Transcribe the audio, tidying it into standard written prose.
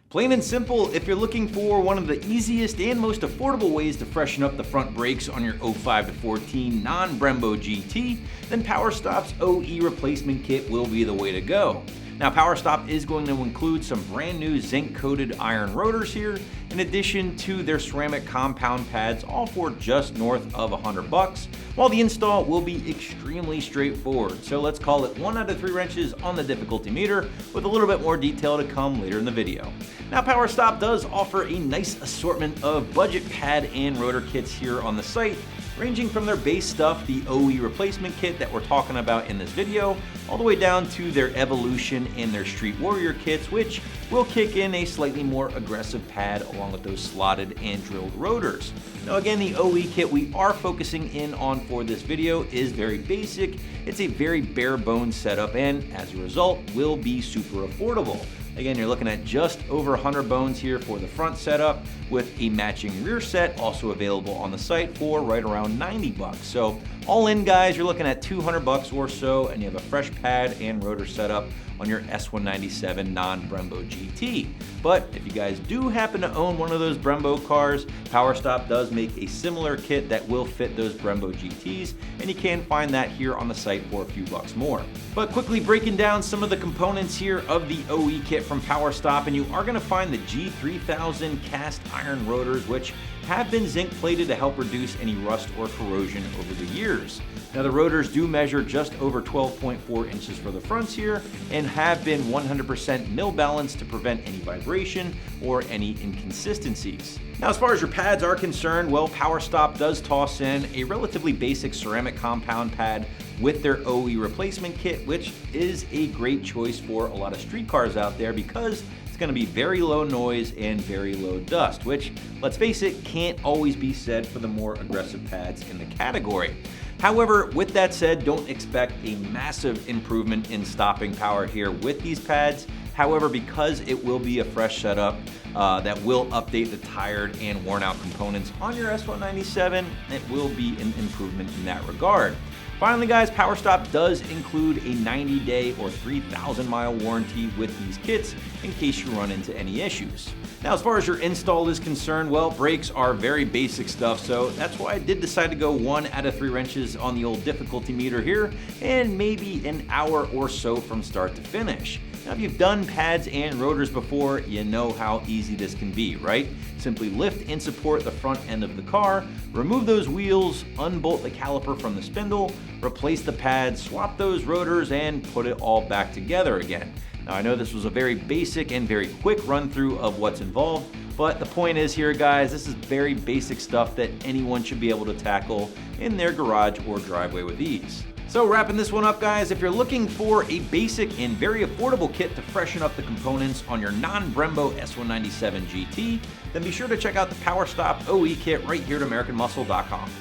Plain and simple, if you're looking for one of the easiest and most affordable ways to freshen up the front brakes on your 05 to 14 non-Brembo GT, then PowerStop's OE replacement kit will be the way to go. Now, PowerStop is going to include some brand new zinc-coated iron rotors here, in addition to their ceramic compound pads, all for just north of $100, while the install will be extremely straightforward. So let's call it 1 out of 3 wrenches on the difficulty meter, with a little bit more detail to come later in the video. Now, PowerStop does offer a nice assortment of budget pad and rotor kits here on the site, ranging from their base stuff, the OE replacement kit that we're talking about in this video, all the way down to their Evolution and their Street Warrior kits, which will kick in a slightly more aggressive pad along with those slotted and drilled rotors. Now again, the OE kit we are focusing in on for this video is very basic. It's a very bare bones setup and as a result will be super affordable. Again, you're looking at just over 100 bones here for the front setup, with a matching rear set also available on the site for right around $90. So all in, guys, you're looking at $200 or so, and you have a fresh pad and rotor setup on your S197 non-Brembo GT. But if you guys do happen to own one of those Brembo cars, PowerStop does make a similar kit that will fit those Brembo GTs, and you can find that here on the site for a few bucks more. But quickly breaking down some of the components here of the OE kit from PowerStop, and you are going to find the G3000 cast iron rotors, which have been zinc plated to help reduce any rust or corrosion over the years. Now, the rotors do measure just over 12.4 inches for the fronts here and have been 100% mill balanced to prevent any vibration or any inconsistencies. Now, as far as your pads are concerned, well, PowerStop does toss in a relatively basic ceramic compound pad with their OE replacement kit, which is a great choice for a lot of street cars out there because it's going to be very low noise and very low dust, which, let's face it, can't always be said for the more aggressive pads in the category. However, with that said, don't expect a massive improvement in stopping power here with these pads. However, because it will be a fresh setup that will update the tired and worn out components on your S197, it will be an improvement in that regard. Finally, guys, PowerStop does include a 90-day or 3,000-mile warranty with these kits in case you run into any issues. Now, as far as your install is concerned, well, brakes are very basic stuff, so that's why I did decide to go 1 out of 3 wrenches on the old difficulty meter here, and maybe an hour or so from start to finish. Now, if you've done pads and rotors before, you know how easy this can be, right? Simply lift and support the front end of the car, remove those wheels, unbolt the caliper from the spindle, replace the pads, swap those rotors, and put it all back together again. Now, I know this was a very basic and very quick run through of what's involved, but the point is here, guys, this is very basic stuff that anyone should be able to tackle in their garage or driveway with ease. So wrapping this one up, guys, if you're looking for a basic and very affordable kit to freshen up the components on your non-Brembo S197 GT, then be sure to check out the PowerStop OE kit right here at AmericanMuscle.com.